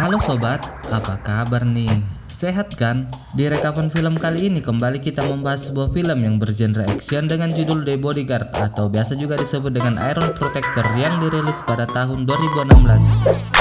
Halo sobat, apa kabar nih? Sehat kan? Di rekapan film kali ini kembali kita membahas sebuah film yang bergenre action dengan judul The Bodyguard atau biasa juga disebut dengan Iron Protector yang dirilis pada tahun 2016.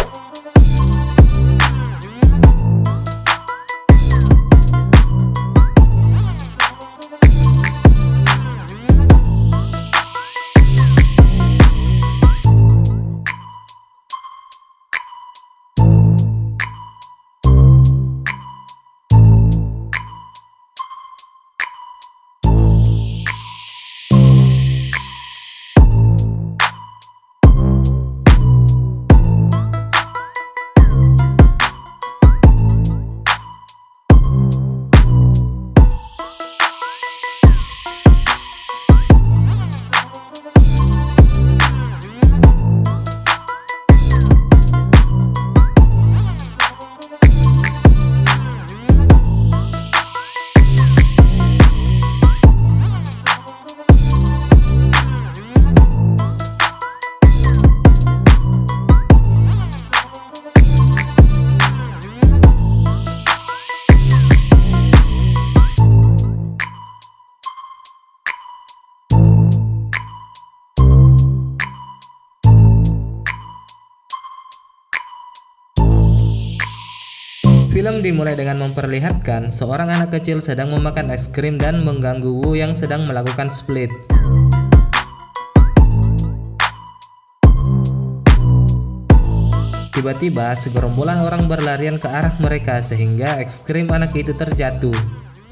Film dimulai dengan memperlihatkan seorang anak kecil sedang memakan es krim dan mengganggu Wu yang sedang melakukan split. Tiba-tiba segerombolan orang berlarian ke arah mereka sehingga es krim anak itu terjatuh.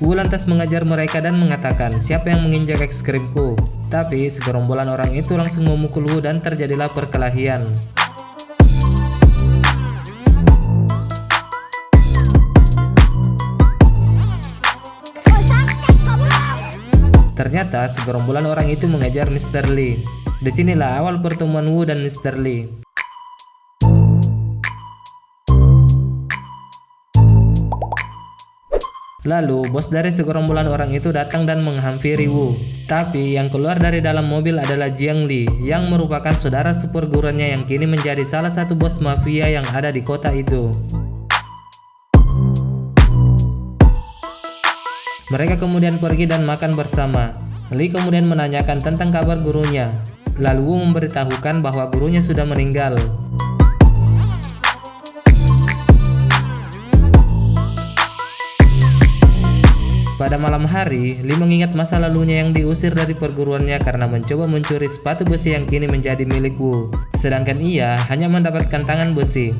Wu lantas mengajar mereka dan mengatakan, "Siapa yang menginjak es krimku?" Tapi segerombolan orang itu langsung memukul Wu dan terjadilah perkelahian. Ternyata segerombolan orang itu mengejar Mr. Lee. Disinilah awal pertemuan Wu dan Mr. Lee. Lalu bos dari segerombolan orang itu datang dan menghampiri Wu. Tapi yang keluar dari dalam mobil adalah Jiang Li yang merupakan saudara seperguruannya yang kini menjadi salah satu bos mafia yang ada di kota itu. Mereka kemudian pergi dan makan bersama. Lee kemudian menanyakan tentang kabar gurunya. Lalu Wu memberitahukan bahwa gurunya sudah meninggal. Pada malam hari, Lee mengingat masa lalunya yang diusir dari perguruannya karena mencoba mencuri sepatu besi yang kini menjadi milik Wu. Sedangkan ia hanya mendapatkan tangan besi.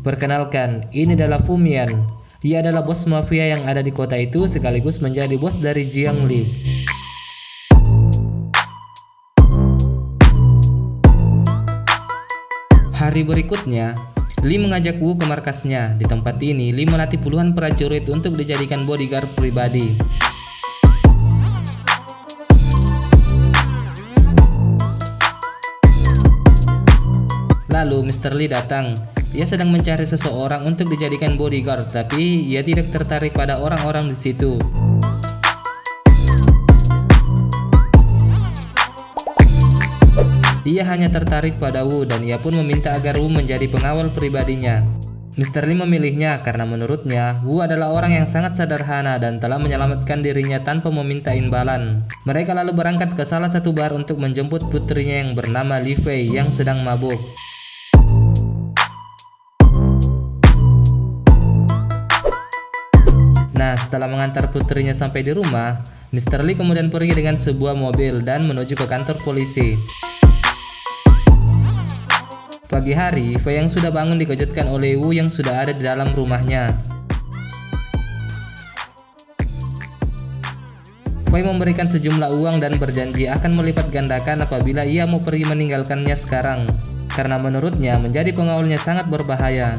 Perkenalkan, ini adalah Fu Mian. Dia adalah bos mafia yang ada di kota itu sekaligus menjadi bos dari Jiang Li. Hari berikutnya, Lee mengajak Wu ke markasnya. Di tempat ini, Lee melatih puluhan prajurit untuk dijadikan bodyguard pribadi. Lalu Mr. Lee datang. Ia sedang mencari seseorang untuk dijadikan bodyguard, tapi ia tidak tertarik pada orang-orang di situ. Ia hanya tertarik pada Wu dan ia pun meminta agar Wu menjadi pengawal pribadinya. Mr. Lee memilihnya karena menurutnya Wu adalah orang yang sangat sederhana dan telah menyelamatkan dirinya tanpa meminta imbalan. Mereka lalu berangkat ke salah satu bar untuk menjemput putrinya yang bernama Li Fei yang sedang mabuk. Nah, setelah mengantar putrinya sampai di rumah, Mr. Lee kemudian pergi dengan sebuah mobil dan menuju ke kantor polisi. Pagi hari, Fei yang sudah bangun dikejutkan oleh Wu yang sudah ada di dalam rumahnya. Fei memberikan sejumlah uang dan berjanji akan melipat gandakan apabila ia mau pergi meninggalkannya sekarang, karena menurutnya menjadi pengawalnya sangat berbahaya.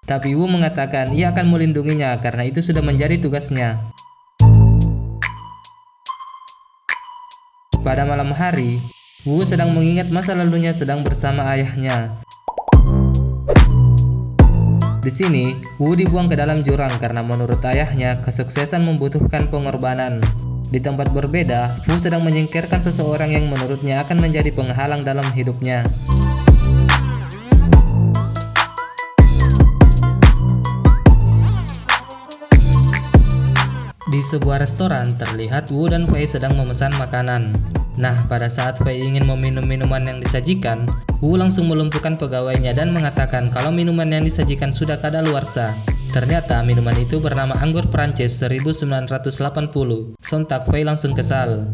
Tapi Wu mengatakan ia akan melindunginya karena itu sudah menjadi tugasnya. Pada malam hari, Wu sedang mengingat masa lalunya sedang bersama ayahnya. Di sini, Wu dibuang ke dalam jurang karena menurut ayahnya kesuksesan membutuhkan pengorbanan. Di tempat berbeda, Wu sedang menyingkirkan seseorang yang menurutnya akan menjadi penghalang dalam hidupnya. Di sebuah restoran, terlihat Wu dan Fei sedang memesan makanan. Nah, pada saat Fei ingin meminum minuman yang disajikan, Wu langsung melumpuhkan pegawainya dan mengatakan kalau minuman yang disajikan sudah kadaluarsa. Ternyata minuman itu bernama anggur Prancis 1980. Sontak Fei langsung kesal.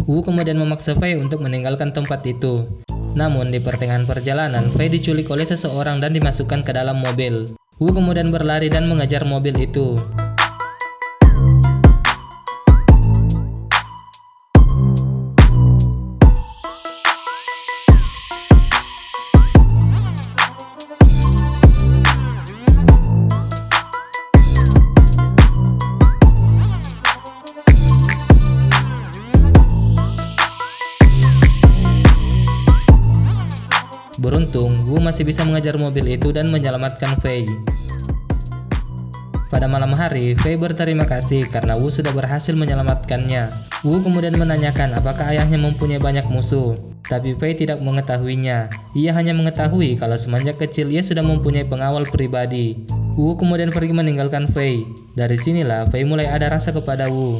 Wu kemudian memaksa Fei untuk meninggalkan tempat itu. Namun di pertengahan perjalanan, Fei diculik oleh seseorang dan dimasukkan ke dalam mobil. Wu kemudian berlari dan mengejar mobil itu. Beruntung, Wu masih bisa mengejar mobil itu dan menyelamatkan Fei. Pada malam hari, Fei berterima kasih karena Wu sudah berhasil menyelamatkannya. Wu kemudian menanyakan apakah ayahnya mempunyai banyak musuh, tapi Fei tidak mengetahuinya. Ia hanya mengetahui kalau semenjak kecil ia sudah mempunyai pengawal pribadi. Wu kemudian pergi meninggalkan Fei. Dari sinilah Fei mulai ada rasa kepada Wu.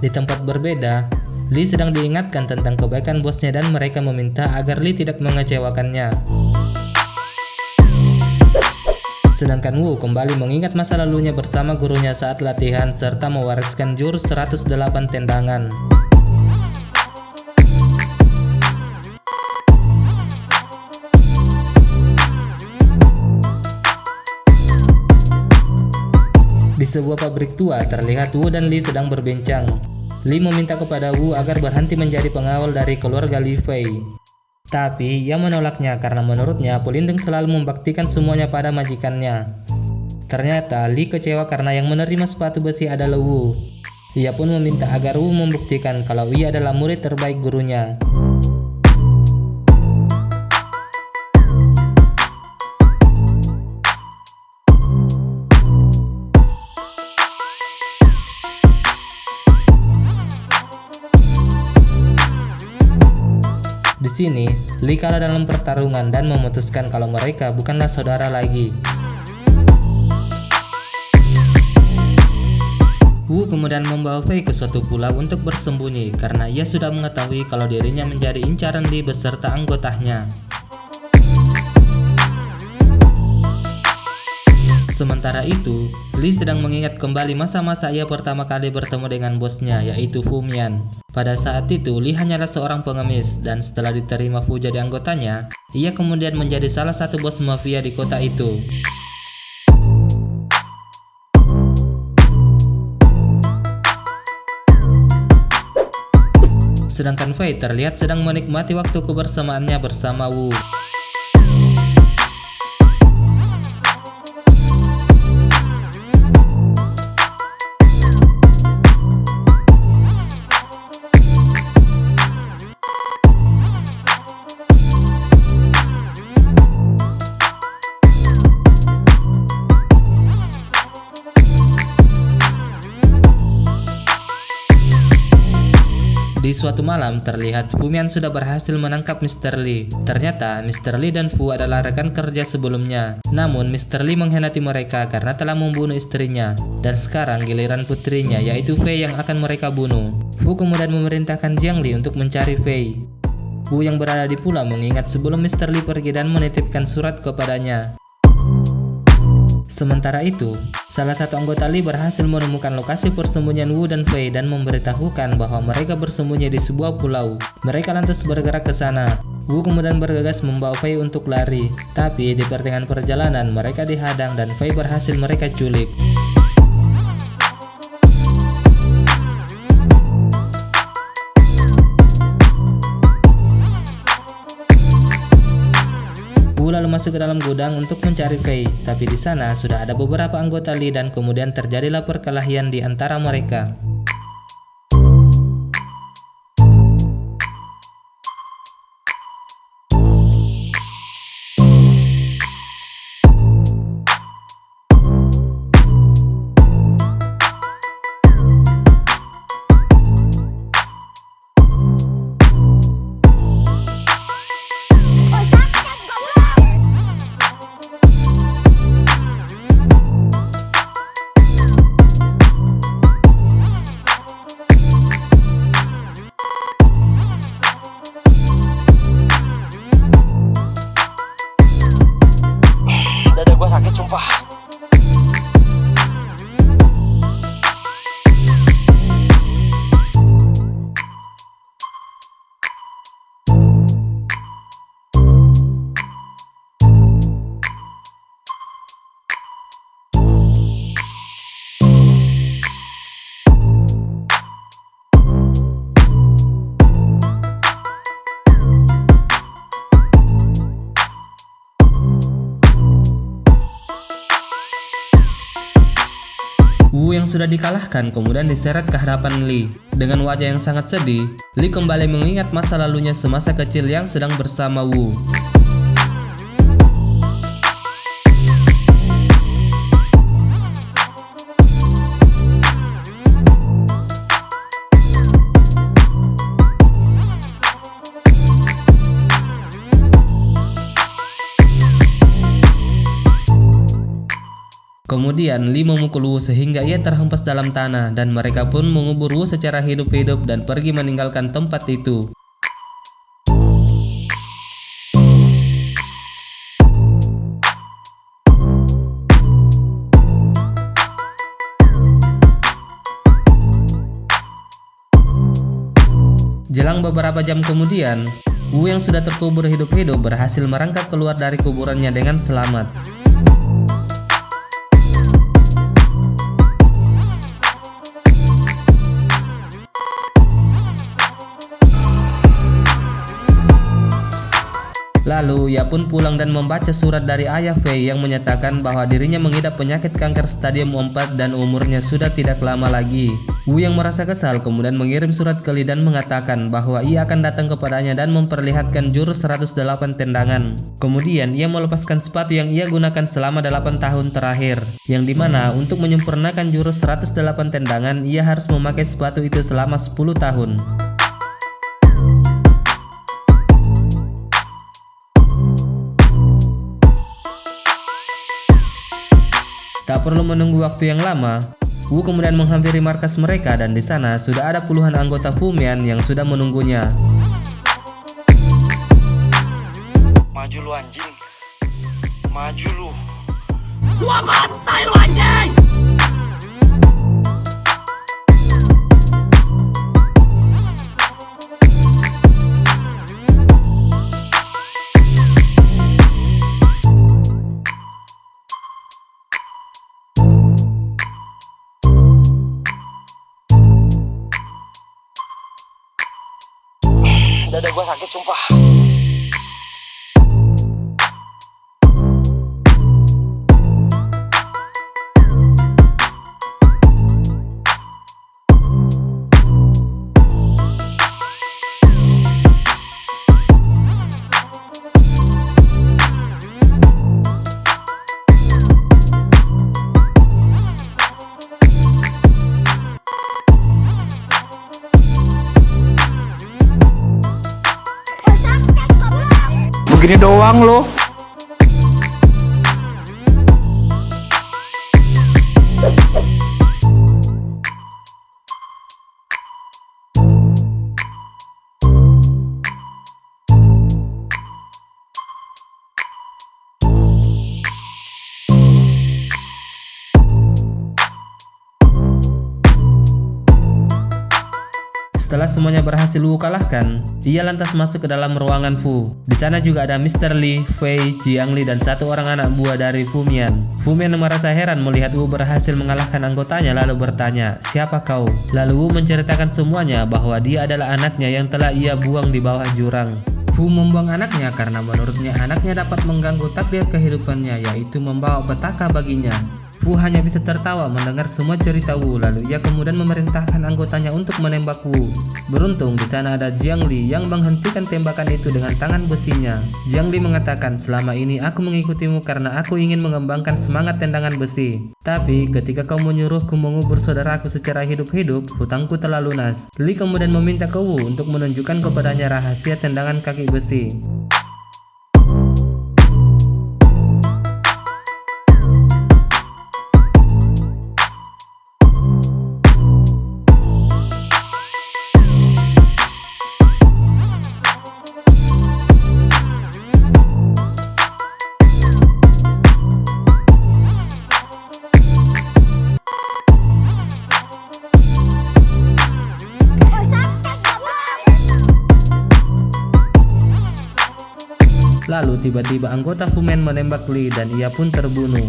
Di tempat berbeda, Lee sedang diingatkan tentang kebaikan bosnya dan mereka meminta agar Lee tidak mengecewakannya. Sedangkan Wu kembali mengingat masa lalunya bersama gurunya saat latihan serta mewariskan jurus 108 tendangan. Di sebuah pabrik tua, terlihat Wu dan Lee sedang berbincang. Lee meminta kepada Wu agar berhenti menjadi pengawal dari keluarga Li Fei. Tapi ia menolaknya karena menurutnya pelindung selalu membaktikan semuanya pada majikannya. Ternyata Lee kecewa karena yang menerima sepatu besi adalah Wu. Ia pun meminta agar Wu membuktikan kalau ia adalah murid terbaik gurunya. Di sini, Lee kalah dalam pertarungan dan memutuskan kalau mereka bukanlah saudara lagi. Wu kemudian membawa Fei ke suatu pulau untuk bersembunyi karena ia sudah mengetahui kalau dirinya menjadi incaran Lee beserta anggotanya. Sementara itu, Lee sedang mengingat kembali masa-masa ia pertama kali bertemu dengan bosnya, yaitu Fu Mian. Pada saat itu, Lee hanyalah seorang pengemis, dan setelah diterima Fu jadi anggotanya, ia kemudian menjadi salah satu bos mafia di kota itu. Sedangkan Fei terlihat sedang menikmati waktu kebersamaannya bersama Wu. Di suatu malam, terlihat Fu Mian sudah berhasil menangkap Mr. Lee. Ternyata, Mr. Lee dan Fu adalah rekan kerja sebelumnya. Namun, Mr. Lee mengkhianati mereka karena telah membunuh istrinya. Dan sekarang giliran putrinya, yaitu Fei yang akan mereka bunuh. Fu kemudian memerintahkan Jiang Li untuk mencari Fei. Fu yang berada di pulau mengingat sebelum Mr. Lee pergi dan menitipkan surat kepadanya. Sementara itu, salah satu anggota Lee berhasil menemukan lokasi persembunyian Wu dan Fei dan memberitahukan bahwa mereka bersembunyi di sebuah pulau. Mereka lantas bergerak ke sana. Wu kemudian bergegas membawa Fei untuk lari, tapi di pertengahan perjalanan mereka dihadang dan Fei berhasil mereka culik. Wu lalu masuk masuk ke dalam gudang untuk mencari Fei, tapi di sana sudah ada beberapa anggota Lee dan kemudian terjadilah perkelahian di antara mereka. Wu yang sudah dikalahkan kemudian diseret ke hadapan Lee. Dengan wajah yang sangat sedih, Lee kembali mengingat masa lalunya semasa kecil yang sedang bersama Wu. Kemudian Lee memukul Wu sehingga ia terhempas dalam tanah dan mereka pun mengubur Wu secara hidup-hidup dan pergi meninggalkan tempat itu. Jelang beberapa jam kemudian, Wu yang sudah terkubur hidup-hidup berhasil merangkak keluar dari kuburannya dengan selamat. Lalu ia pun pulang dan membaca surat dari ayah Fei yang menyatakan bahwa dirinya mengidap penyakit kanker stadium 4 dan umurnya sudah tidak lama lagi. Wu yang merasa kesal kemudian mengirim surat ke Lee dan mengatakan bahwa ia akan datang kepadanya dan memperlihatkan jurus 108 tendangan. Kemudian ia melepaskan sepatu yang ia gunakan selama 8 tahun terakhir, yang dimana untuk menyempurnakan jurus 108 tendangan ia harus memakai sepatu itu selama 10 tahun. Tak perlu menunggu waktu yang lama, Wu kemudian menghampiri markas mereka dan di sana sudah ada puluhan anggota Fumian yang sudah menunggunya. Maju lu anjing, maju lu. Gua bantai lu anjing! Dada gua sakit sumpah. Begini doang lo. Setelah semuanya berhasil Wu kalahkan, ia lantas masuk ke dalam ruangan Fu. Di sana juga ada Mr. Lee, Fei, Jiangli, dan satu orang anak buah dari Fumian. Fumian merasa heran melihat Wu berhasil mengalahkan anggotanya lalu bertanya, "Siapa kau?" Lalu Wu menceritakan semuanya bahwa dia adalah anaknya yang telah ia buang di bawah jurang. Wu membuang anaknya karena menurutnya anaknya dapat mengganggu takdir kehidupannya, yaitu membawa petaka baginya. Wu hanya bisa tertawa mendengar semua cerita Wu, lalu ia kemudian memerintahkan anggotanya untuk menembak Wu. Beruntung di sana ada Jiang Li yang menghentikan tembakan itu dengan tangan besinya. Jiang Li mengatakan, selama ini aku mengikutimu karena aku ingin mengembangkan semangat tendangan besi. Tapi ketika kau menyuruhku mengubur saudaraku secara hidup-hidup, hutangku telah lunas. Li kemudian meminta ke Wu untuk menunjukkan kepadanya rahasia tendangan kaki besi. Lalu tiba-tiba anggota Fumen menembak Li dan ia pun terbunuh.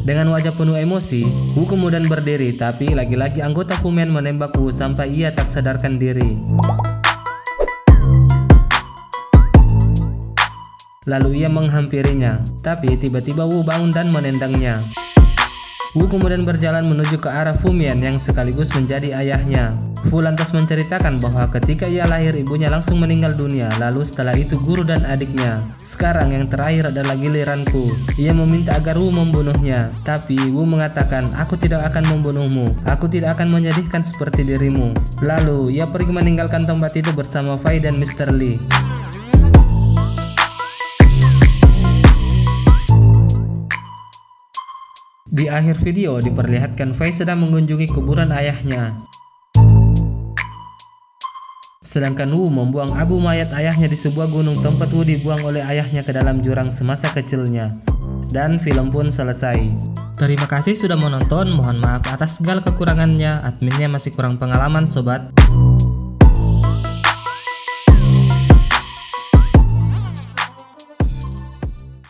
Dengan wajah penuh emosi, Wu kemudian berdiri, tapi lagi-lagi anggota Fumen menembak Wu sampai ia tak sadarkan diri. Lalu ia menghampirinya, tapi tiba-tiba Wu bangun dan menendangnya. Wu kemudian berjalan menuju ke arah Fu Mian yang sekaligus menjadi ayahnya. Wu lantas menceritakan bahwa ketika ia lahir ibunya langsung meninggal dunia, lalu setelah itu guru dan adiknya. Sekarang yang terakhir adalah giliranku. Ia meminta agar Wu membunuhnya, tapi Wu mengatakan, aku tidak akan membunuhmu, aku tidak akan menyedihkan seperti dirimu. Lalu ia pergi meninggalkan tempat itu bersama Fei dan Mr. Li. Di akhir video diperlihatkan Fei sedang mengunjungi kuburan ayahnya. Sedangkan Wu membuang abu mayat ayahnya di sebuah gunung tempat Wu dibuang oleh ayahnya ke dalam jurang semasa kecilnya. Dan film pun selesai. Terima kasih sudah menonton, mohon maaf atas segala kekurangannya, adminnya masih kurang pengalaman sobat.